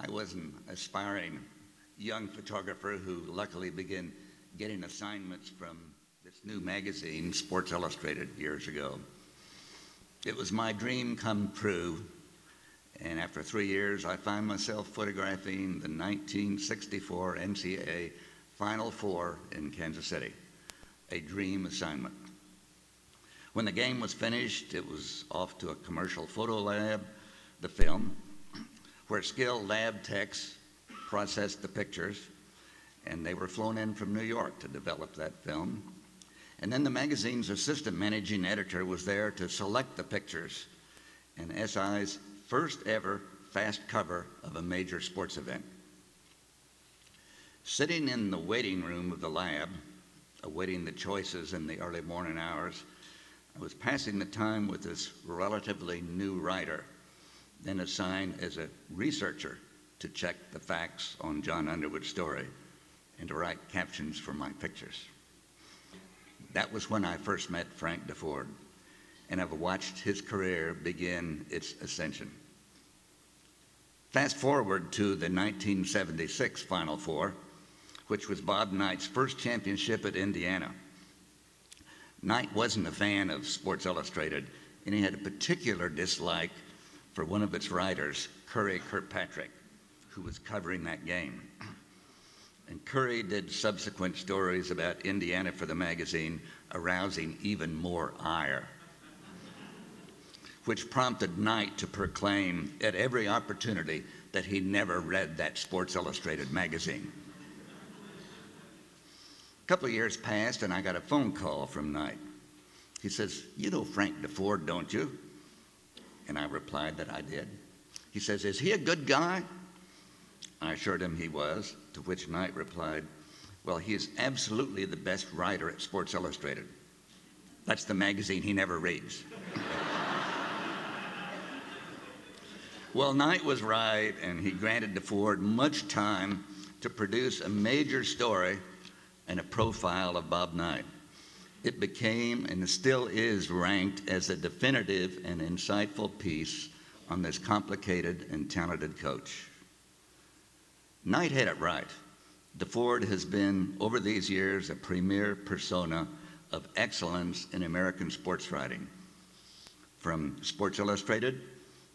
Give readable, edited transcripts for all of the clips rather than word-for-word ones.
I was an aspiring young photographer who luckily began getting assignments from this new magazine, Sports Illustrated, years ago. It was my dream come true, and after 3 years, I found myself photographing the 1964 NCAA Final Four in Kansas City, a dream assignment. When the game was finished, it was off to a commercial photo lab, the film, where skilled lab techs processed the pictures, and they were flown in from New York to develop that film. And then the magazine's assistant managing editor was there to select the pictures, and SI's first ever fast cover of a major sports event. Sitting in the waiting room of the lab, awaiting the choices in the early morning hours, I was passing the time with this relatively new writer, then assigned as a researcher to check the facts on John Underwood's story and to write captions for my pictures. That was when I first met Frank Deford, and I've watched his career begin its ascension. Fast forward to the 1976 Final Four, which was Bob Knight's first championship at Indiana. Knight wasn't a fan of Sports Illustrated, and he had a particular dislike for one of its writers, Curry Kirkpatrick, who was covering that game. And Curry did subsequent stories about Indiana for the magazine, arousing even more ire, which prompted Knight to proclaim at every opportunity that he never read that Sports Illustrated magazine. A couple of years passed, and I got a phone call from Knight. He says, "You know Frank Deford, don't you?" And I replied that I did. He says, "Is he a good guy?" I assured him he was, to which Knight replied, "Well, he is absolutely the best writer at Sports Illustrated. That's the magazine he never reads." Well, Knight was right, and he granted Deford much time to produce a major story and a profile of Bob Knight. It became, and still is, ranked as a definitive and insightful piece on this complicated and talented coach. Knight had it right. Deford has been, over these years, a premier persona of excellence in American sports writing. From Sports Illustrated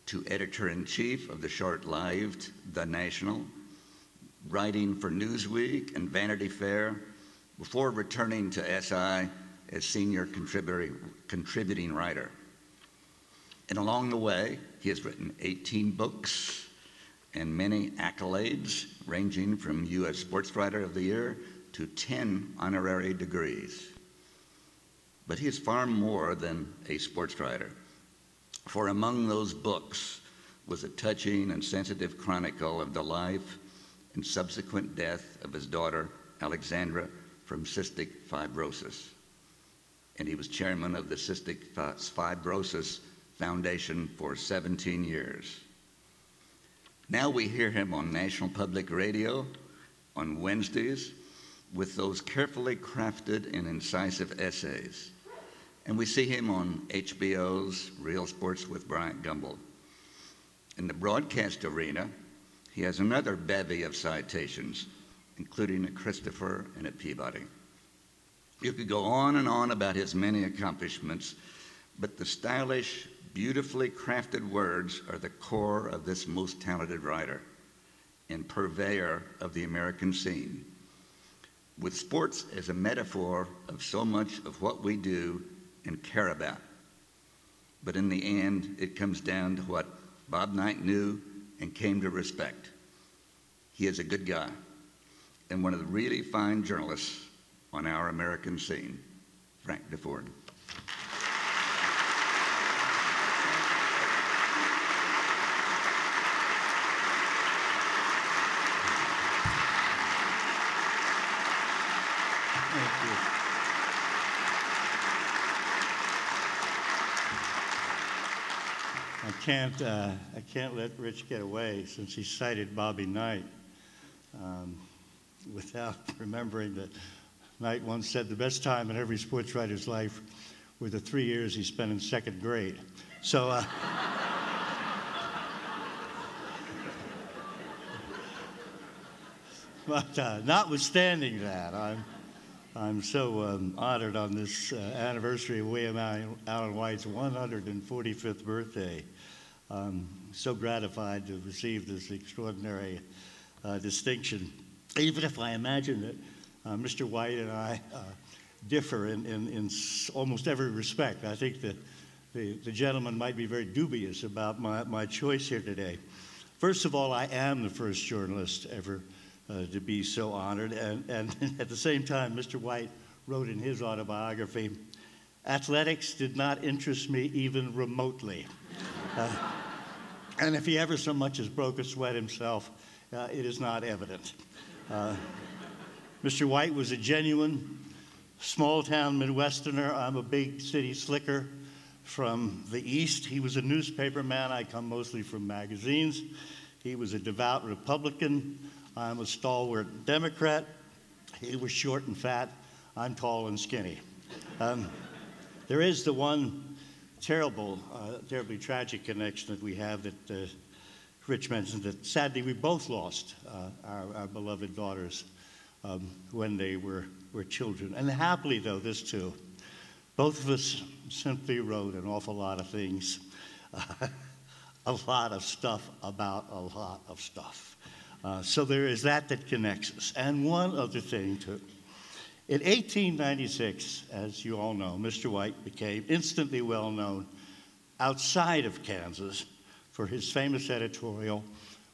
to editor-in-chief of the short-lived The National, writing for Newsweek and Vanity Fair, before returning to SI as senior contributing writer. And along the way, he has written 18 books and many accolades, ranging from U.S. Sports Writer of the Year to 10 honorary degrees. But he is far more than a sports writer, for among those books was a touching and sensitive chronicle of the life and subsequent death of his daughter, Alexandra, from cystic fibrosis. And he was chairman of the Cystic Fibrosis Foundation for 17 years. Now we hear him on National Public Radio on Wednesdays with those carefully crafted and incisive essays. And we see him on HBO's Real Sports with Bryant Gumbel. In the broadcast arena, he has another bevy of citations, including at Christopher and at Peabody. You could go on and on about his many accomplishments, but the stylish, beautifully crafted words are the core of this most talented writer and purveyor of the American scene. With sports as a metaphor of so much of what we do and care about. But in the end, it comes down to what Bob Knight knew and came to respect. He is a good guy and one of the really fine journalists on our American scene, Frank Deford. Thank you. I can't let Rich get away since he cited Bobby Knight without remembering that Knight once said the best time in every sports writer's life were the 3 years he spent in second grade. So But notwithstanding that, I'm so honored on this anniversary of William Allen White's 145th birthday. I'm so gratified to have received this extraordinary distinction, even if I imagine that Mr. White and I differ in almost every respect. I think that the gentleman might be very dubious about my choice here today. First of all, I am the first journalist ever to be so honored, and at the same time, Mr. White wrote in his autobiography, "Athletics did not interest me even remotely." And if he ever so much as broke a sweat himself, it is not evident. Mr. White was a genuine small-town Midwesterner. I'm a big city slicker from the East. He was a newspaper man. I come mostly from magazines. He was a devout Republican. I'm a stalwart Democrat. He was short and fat. I'm tall and skinny. There is the one terribly tragic connection that we have that Rich mentioned, that sadly we both lost our beloved daughters when they were children. And happily, though, this too. Both of us simply wrote an awful lot of things, a lot of stuff about a lot of stuff. So there is that connects us. And one other thing, too. In 1896, as you all know, Mr. White became instantly well known outside of Kansas for his famous editorial,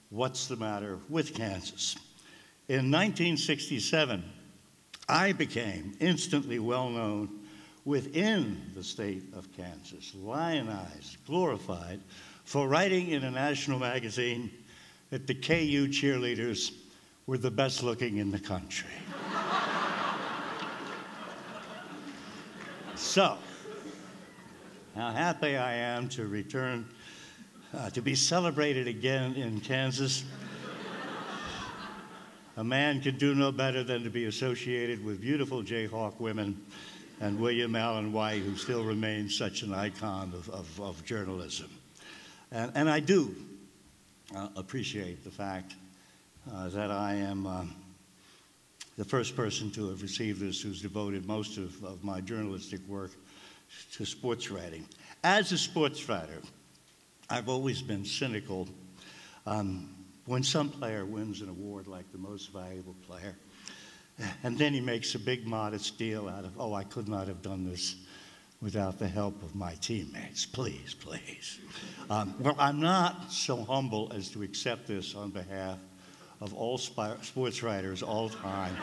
"What's the Matter with Kansas?" In 1967, I became instantly well known within the state of Kansas, lionized, glorified, for writing in a national magazine that the KU cheerleaders were the best looking in the country. So, how happy I am to return, to be celebrated again in Kansas. A man could do no better than to be associated with beautiful Jayhawk women and William Allen White, who still remains such an icon of journalism. And I do appreciate the fact that I am the first person to have received this who's devoted most of my journalistic work to sports writing. As a sports writer, I've always been cynical when some player wins an award like the most valuable player, and then he makes a big modest deal out of, "Oh, I could not have done this without the help of my teammates. Please, please." Well, I'm not so humble as to accept this on behalf of all sports writers all time.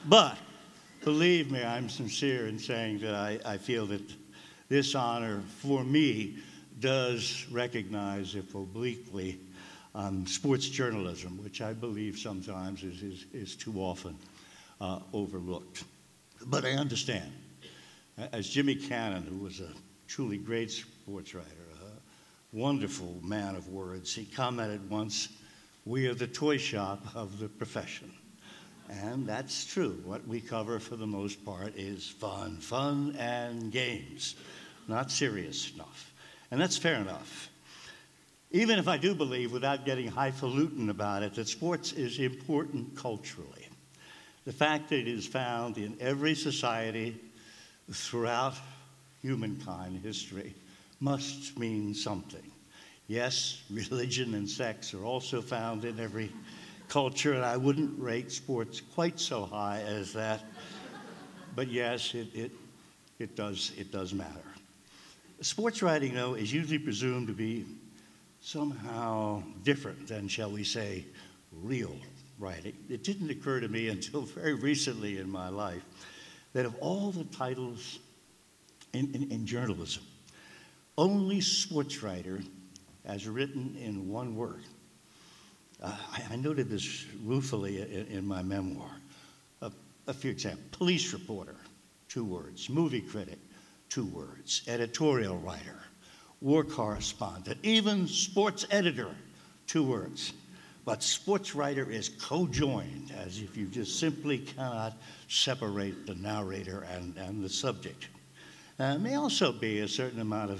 But believe me, I'm sincere in saying that I feel that this honor for me does recognize, if obliquely, sports journalism, which I believe sometimes is too often overlooked. But I understand. As Jimmy Cannon, who was a truly great sports writer, a wonderful man of words, he commented once, "We are the toy shop of the profession." And that's true. What we cover for the most part is fun and games, not serious stuff. And that's fair enough. Even if I do believe, without getting highfalutin about it, that sports is important culturally. The fact that it is found in every society throughout humankind history must mean something. Yes, religion and sex are also found in every culture, and I wouldn't rate sports quite so high as that. But yes, it does matter. Sports writing, though, is usually presumed to be somehow different than, shall we say, real writing. It didn't occur to me until very recently in my life that of all the titles in journalism, only sports writer as written in one word. I noted this ruefully in my memoir. A few examples: police reporter, 2 words; movie critic, 2 words; editorial writer, war correspondent, even sports editor, 2 words. But sports writer is co-joined, as if you just simply cannot separate the narrator and the subject. There may also be a certain amount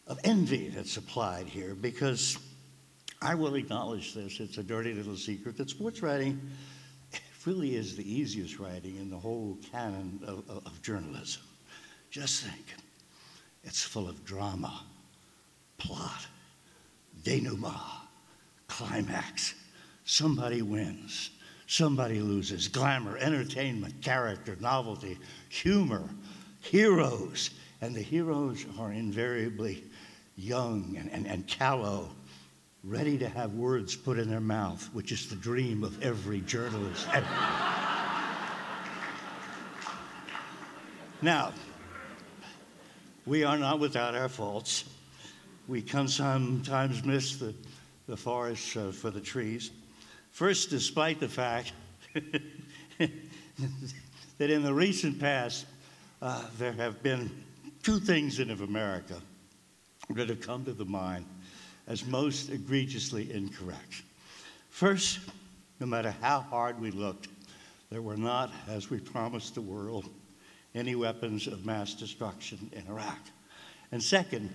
of envy that's applied here, because I will acknowledge this. It's a dirty little secret that sports writing really is the easiest writing in the whole canon of journalism. Just think, it's full of drama, plot, denouement, climax. Somebody wins, somebody loses, glamour, entertainment, character, novelty, humor, heroes. And the heroes are invariably young and callow, ready to have words put in their mouth, which is the dream of every journalist. Now, we are not without our faults. We can sometimes miss the forest for the trees. First, despite the fact that in the recent past, there have been two things in America that have come to the mind as most egregiously incorrect. First, no matter how hard we looked, there were not, as we promised the world, any weapons of mass destruction in Iraq. And second,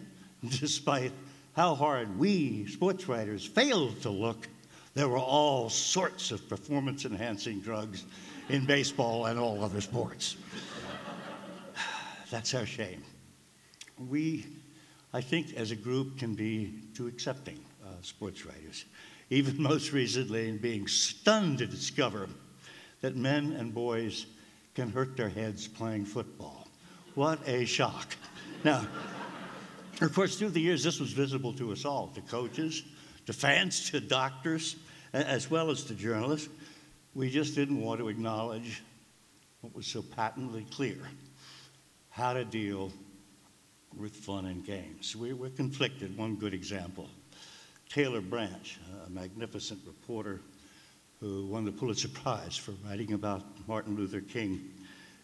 despite how hard we, sports writers, failed to look, there were all sorts of performance-enhancing drugs in baseball and all other sports. That's our shame. We, I think, as a group, can be too accepting, sports writers, even most recently in being stunned to discover that men and boys can hurt their heads playing football. What a shock. Now, of course, through the years, this was visible to us all, to coaches, to fans, to doctors, as well as to journalists. We just didn't want to acknowledge what was so patently clear, how to deal with fun and games. We were conflicted. One good example, Taylor Branch, a magnificent reporter who won the Pulitzer Prize for writing about Martin Luther King,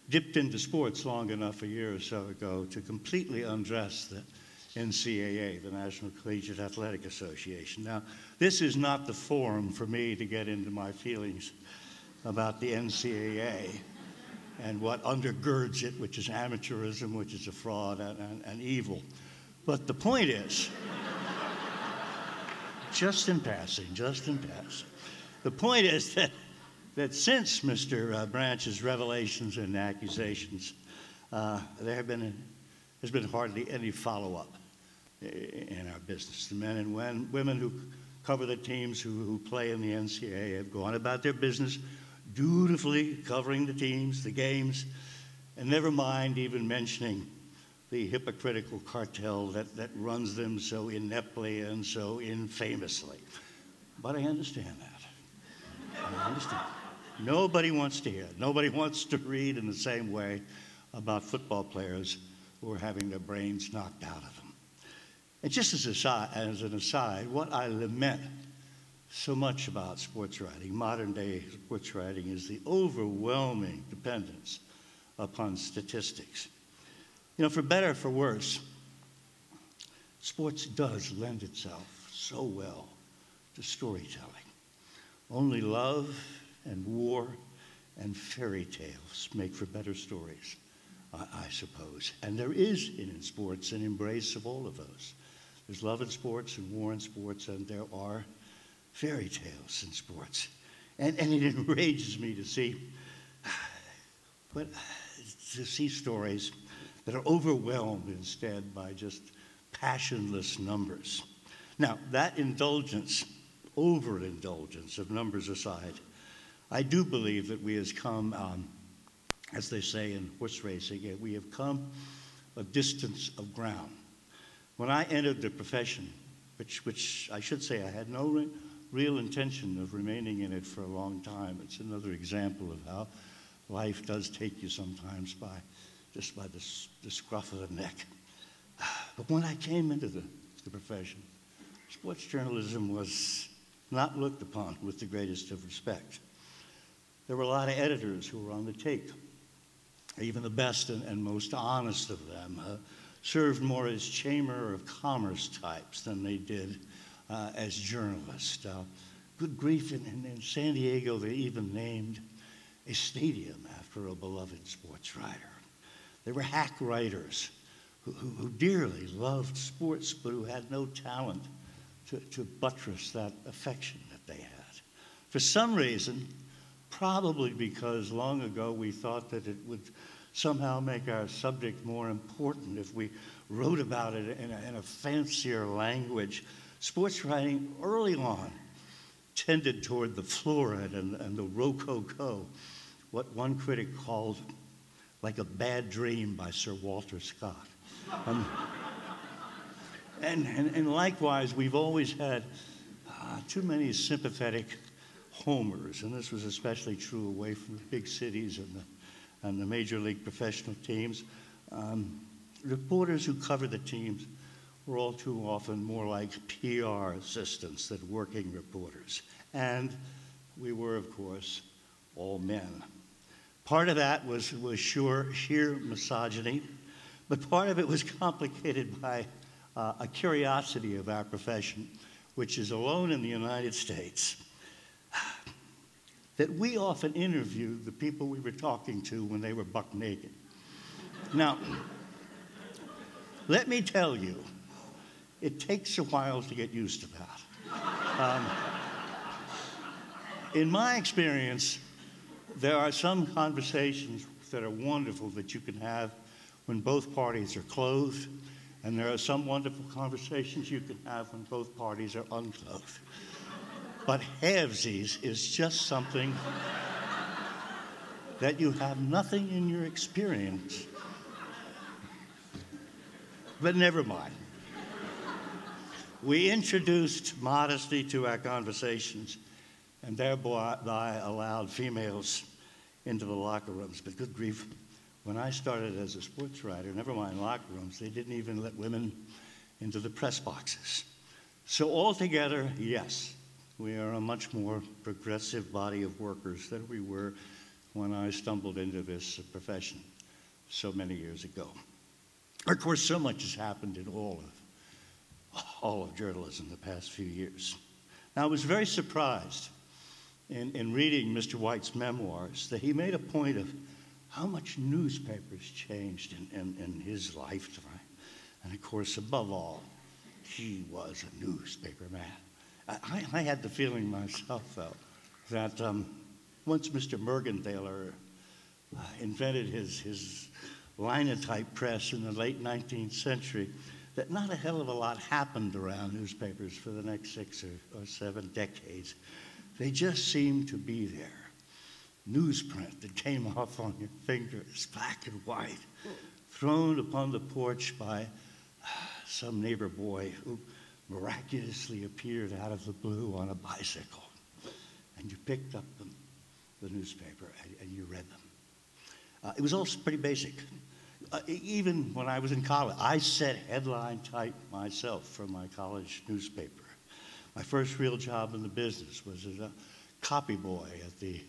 dipped into sports long enough a year or so ago to completely undress the NCAA, the National Collegiate Athletic Association. Now, this is not the forum for me to get into my feelings about the NCAA and what undergirds it, which is amateurism, which is a fraud and evil. But the point is, just in passing, the point is that since Mr. Branch's revelations and accusations, there's been hardly any follow-up in our business. The men and women who cover the teams who play in the NCAA have gone about their business dutifully covering the teams, the games, and never mind even mentioning the hypocritical cartel that runs them so ineptly and so infamously. But I understand that. I understand. Nobody wants to hear it. Nobody wants to read in the same way about football players who are having their brains knocked out of them. And just as an aside, what I lament so much about sports writing, modern-day sports writing, is the overwhelming dependence upon statistics. You know, for better or for worse, sports does lend itself so well to storytelling. Only love and war and fairy tales make for better stories, I suppose. And there is in sports an embrace of all of those. There's love in sports and war in sports, and there are fairy tales in sports. And it enrages me to see stories that are overwhelmed instead by just passionless numbers. Now, that overindulgence of numbers aside, I do believe that we have come, as they say in horse racing, we have come a distance of ground. When I entered the profession, which I should say I had no real intention of remaining in it for a long time. It's another example of how life does take you sometimes by the scruff of the neck. But when I came into the profession, sports journalism was not looked upon with the greatest of respect. There were a lot of editors who were on the take. Even the best and most honest of them served more as chamber of commerce types than they did as journalists. Good grief, in San Diego, they even named a stadium after a beloved sports writer. There were hack writers who dearly loved sports but who had no talent to buttress that affection that they had. For some reason, probably because long ago we thought that it would somehow make our subject more important if we wrote about it in a fancier language, sports writing early on tended toward the florid and the rococo, what one critic called like a bad dream by Sir Walter Scott. And likewise, we've always had too many sympathetic homers, and this was especially true away from the big cities and the major league professional teams. Reporters who cover the teams were all too often more like PR assistants than working reporters. And we were, of course, all men. Part of that was sheer misogyny, but part of it was complicated by a curiosity of our profession, which is alone in the United States, that we often interviewed the people we were talking to when they were buck naked. Now, let me tell you, it takes a while to get used to that. In my experience, there are some conversations that are wonderful that you can have when both parties are clothed, and there are some wonderful conversations you can have when both parties are unclothed. But halvesies is just something that you have nothing in your experience. But never mind. We introduced modesty to our conversations and thereby allowed females into the locker rooms. But good grief, when I started as a sports writer, never mind locker rooms, they didn't even let women into the press boxes. So altogether, yes, we are a much more progressive body of workers than we were when I stumbled into this profession so many years ago. Of course, so much has happened in all of journalism the past few years. Now, I was very surprised in reading Mr. White's memoirs that he made a point of how much newspapers changed in his lifetime. And of course, above all, he was a newspaper man. I had the feeling myself, though, that once Mr. Mergenthaler invented his linotype press in the late 19th century, that not a hell of a lot happened around newspapers for the next 6 or 7 decades. They just seemed to be there. Newsprint that came off on your fingers, black and white, thrown upon the porch by some neighbor boy who miraculously appeared out of the blue on a bicycle. And you picked up the newspaper and you read them. It was all pretty basic. Even when I was in college, I set headline type myself for my college newspaper. My first real job in the business was as a copy boy at the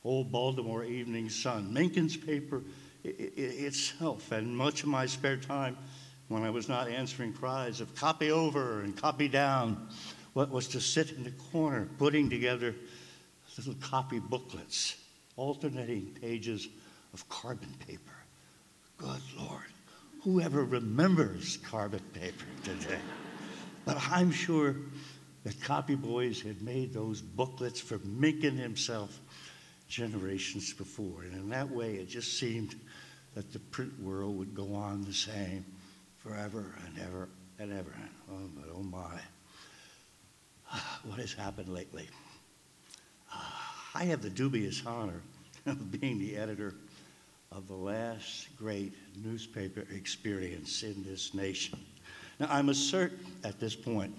old Baltimore Evening Sun, Menken's paper itself. And much of my spare time, when I was not answering cries of copy over and copy down, what was to sit in the corner putting together little copy booklets, alternating pages of carbon paper. Good Lord, whoever remembers carbon paper today? But I'm sure that copy boys had made those booklets for Menken himself generations before. And in that way, it just seemed that the print world would go on the same forever and ever and ever. Oh, but oh my. What has happened lately? I have the dubious honor of being the editor of the last great newspaper experience in this nation. Now, I must assert at this point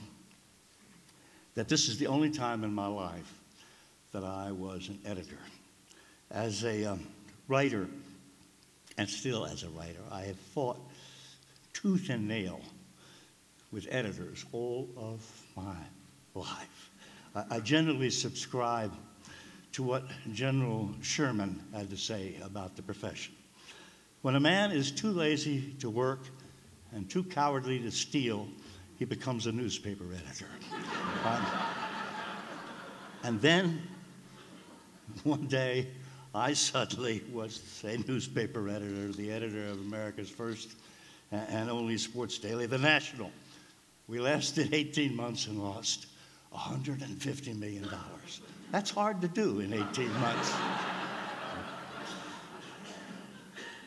that this is the only time in my life that I was an editor. As a writer, and still as a writer, I have fought tooth and nail with editors all of my life. I generally subscribe to what General Sherman had to say about the profession. When a man is too lazy to work and too cowardly to steal, he becomes a newspaper editor. And then, one day, I suddenly was a newspaper editor, the editor of America's first and only sports daily, The National. We lasted 18 months and lost $150 million. That's hard to do in 18 months.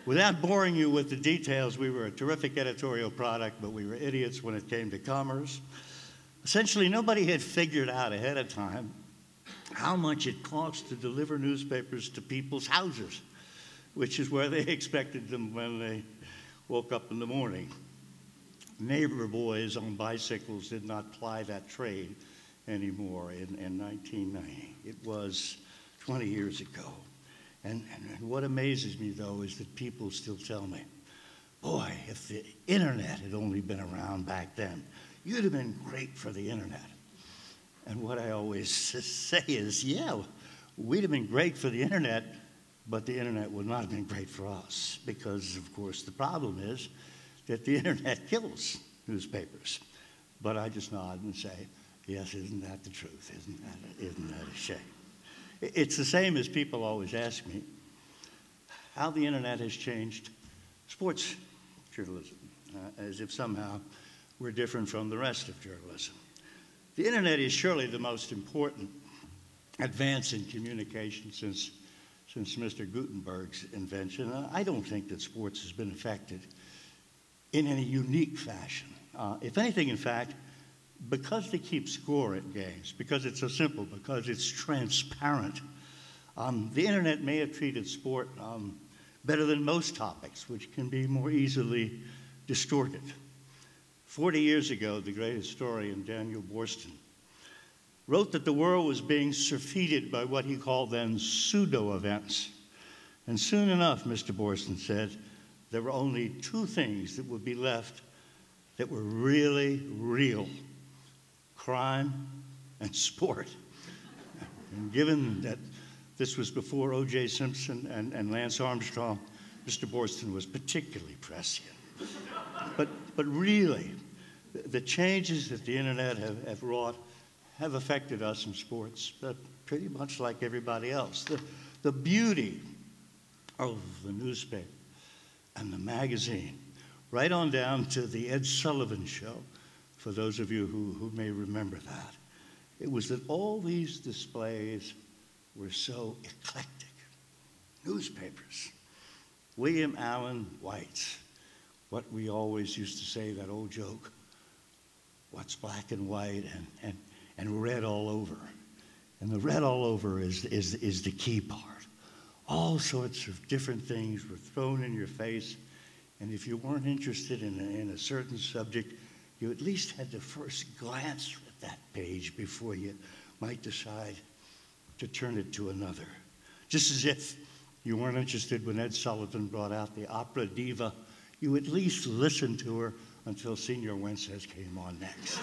Without boring you with the details, we were a terrific editorial product, but we were idiots when it came to commerce. Essentially, nobody had figured out ahead of time how much it cost to deliver newspapers to people's houses, which is where they expected them when they woke up in the morning. Neighbor boys on bicycles did not ply that trade anymore in 1990. It was 20 years ago. And what amazes me, though, is that people still tell me, boy, if the internet had only been around back then, you'd have been great for the internet. And what I always say is, yeah, we'd have been great for the internet, but the internet would not have been great for us, because, of course, the problem is that the internet kills newspapers. But I just nod and say, yes, isn't that the truth? Isn't that a shame? It's the same as people always ask me how the internet has changed sports journalism, as if somehow we're different from the rest of journalism. The internet is surely the most important advance in communication since Mr. Gutenberg's invention. I don't think that sports has been affected in any unique fashion. If anything, in fact, because they keep score at games, because it's so simple, because it's transparent, the internet may have treated sport better than most topics, which can be more easily distorted. 40 years ago, the great historian Daniel Boorstin wrote that the world was being surfeited by what he called then pseudo-events. And soon enough, Mr. Boorstin said, there were only two things that would be left that were really real: crime and sport. And given that this was before O.J. Simpson and Lance Armstrong, Mr. Boorstin was particularly prescient. But really, the changes that the internet have wrought have affected us in sports, pretty much like everybody else. The beauty of the newspaper and the magazine, right on down to the Ed Sullivan Show, for those of you who may remember that, it was that all these displays were so eclectic. Newspapers, William Allen White's, what we always used to say, that old joke, what's black and white and red all over. And the red all over is the key part. All sorts of different things were thrown in your face, and if you weren't interested in a certain subject, you at least had to first glance at that page before you might decide to turn it to another. Just as if you weren't interested when Ed Sullivan brought out the opera diva, you at least listened to her until Senor Wences came on next.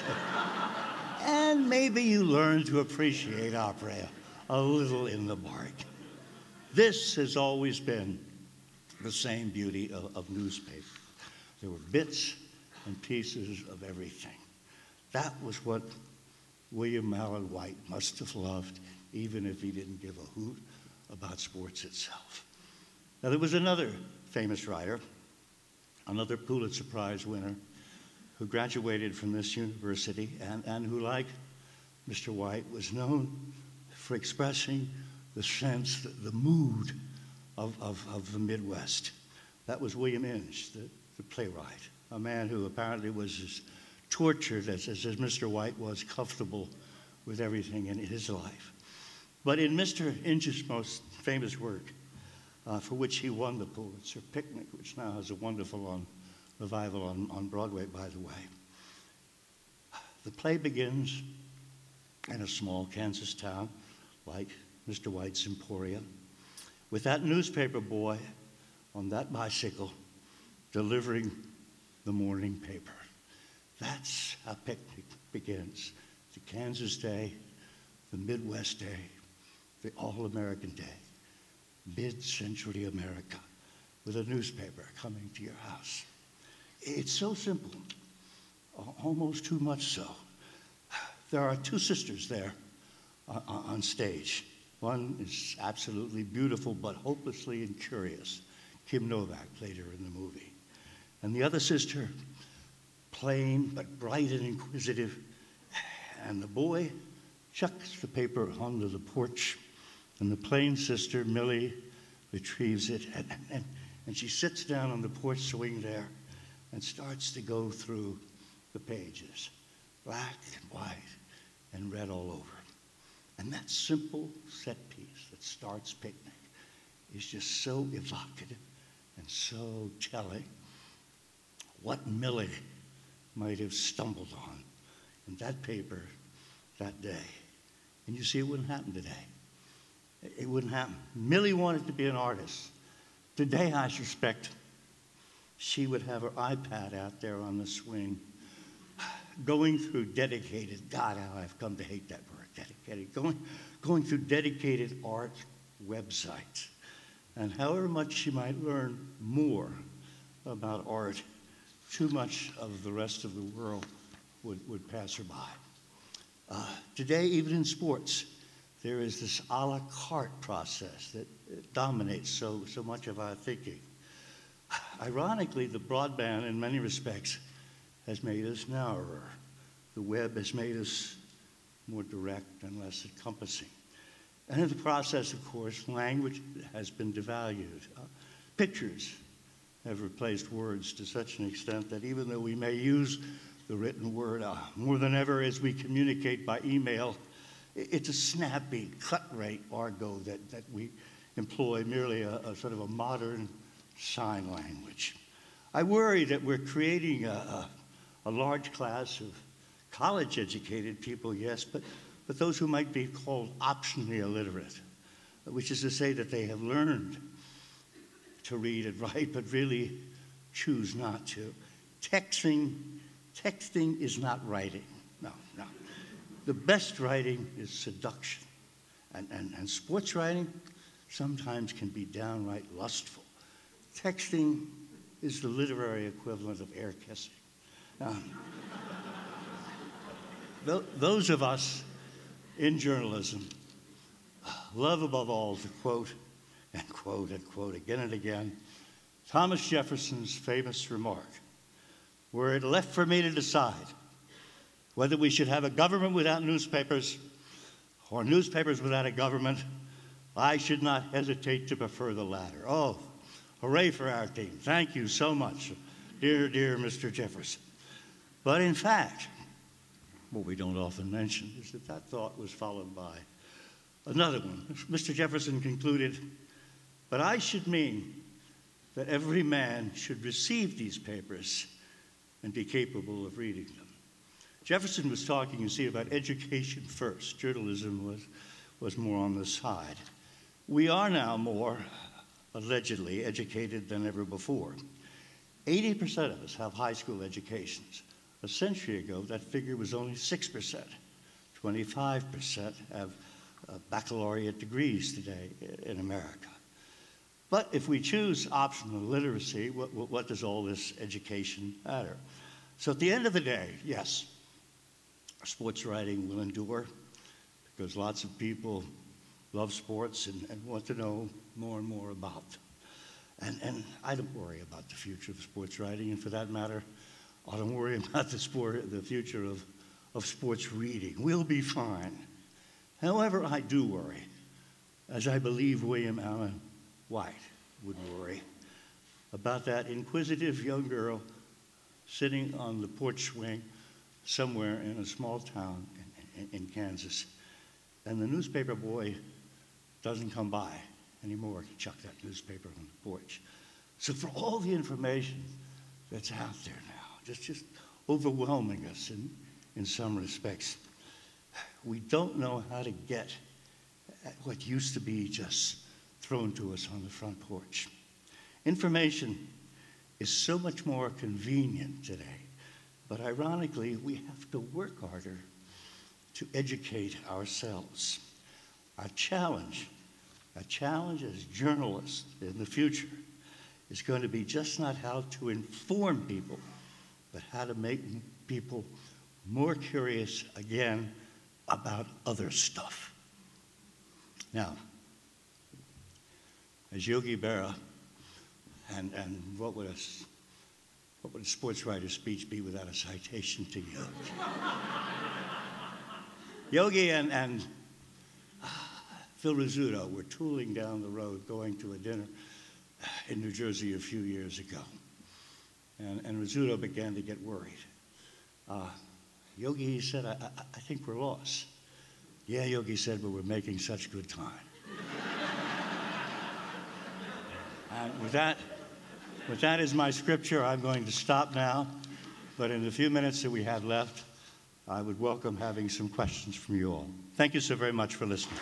And maybe you learned to appreciate opera a little in the bargain. This has always been the same beauty of newspaper. There were bits and pieces of everything. That was what William Allen White must have loved, even if he didn't give a hoot about sports itself. Now, there was another famous writer, another Pulitzer Prize winner, who graduated from this university and who, like Mr. White, was known for expressing the sense, the mood of the Midwest. That was William Inge, the playwright, a man who apparently was as tortured as Mr. White was comfortable with everything in his life. But in Mr. Inge's most famous work, for which he won the Pulitzer, Picnic, which now has a wonderful revival on Broadway, by the way, the play begins in a small Kansas town like Mr. White's Emporium, with that newspaper boy on that bicycle delivering the morning paper. That's how Picnic begins. The Kansas day, the Midwest day, the All-American day, mid-century America, with a newspaper coming to your house. It's so simple, almost too much so. There are two sisters there on stage. One is absolutely beautiful but hopelessly incurious. Kim Novak played her in the movie. And the other sister plain but bright and inquisitive. And the boy chucks the paper onto the porch, and the plain sister, Millie, retrieves it, and she sits down on the porch swing there and starts to go through the pages, black and white and red all over. And that simple set piece that starts Picnic is just so evocative and so telling. What Millie might have stumbled on in that paper that day. And you see, it wouldn't happen today. It wouldn't happen. Millie wanted to be an artist. Today, I suspect she would have her iPad out there on the swing, going through dedicated, God, how I've come to hate that word, dedicated, going through dedicated art websites. And however much she might learn more about art, too much of the rest of the world would pass her by. Today, even in sports, there is this a la carte process that dominates so much of our thinking. Ironically, the broadband, in many respects, has made us narrower. The web has made us more direct and less encompassing. And in the process, of course, language has been devalued. Pictures have replaced words to such an extent that even though we may use the written word more than ever as we communicate by email, it's a snappy, cut-rate argot that we employ, merely a sort of a modern sign language. I worry that we're creating a large class of college-educated people, yes, but those who might be called optionally illiterate, which is to say that they have learned to read and write, but really choose not to. Texting is not writing. No. The best writing is seduction. And sports writing sometimes can be downright lustful. Texting is the literary equivalent of air kissing. Those of us in journalism love above all to quote and quote and quote again and again Thomas Jefferson's famous remark, "Were it left for me to decide whether we should have a government without newspapers or newspapers without a government, I should not hesitate to prefer the latter." Oh, hooray for our team. Thank you so much, dear Mr. Jefferson. But in fact, what we don't often mention is that thought was followed by another one. Mr. Jefferson concluded, "But I should mean that every man should receive these papers and be capable of reading them." Jefferson was talking, you see, about education first. Journalism was more on the side. We are now more, allegedly, educated than ever before. 80% of us have high school educations. A century ago, that figure was only 6%. 25% have baccalaureate degrees today in America. But if we choose optional literacy, what does all this education matter? So at the end of the day, yes, sports writing will endure because lots of people love sports and want to know more and more about them. And I don't worry about the future of sports writing, and for that matter, I don't worry about the future of sports reading. We'll be fine. However, I do worry, as I believe William Allen White would worry, about that inquisitive young girl sitting on the porch swing somewhere in a small town in Kansas, and the newspaper boy doesn't come by anymore to chuck that newspaper on the porch. So for all the information that's out there now, just overwhelming us in some respects, we don't know how to get at what used to be just thrown to us on the front porch. Information is so much more convenient today, but ironically, we have to work harder to educate ourselves. Our challenge as journalists in the future is going to be just not how to inform people, but how to make people more curious again about other stuff. Now, as Yogi Berra, and what What would a sports writer's speech be without a citation to Yogi? Yogi and Phil Rizzuto were tooling down the road going to a dinner in New Jersey a few years ago. And Rizzuto began to get worried. Yogi, he said, I think we're lost. Yeah, Yogi said, but we're making such good time. And with that as my scripture, I'm going to stop now. But in the few minutes that we have left, I would welcome having some questions from you all. Thank you so very much for listening.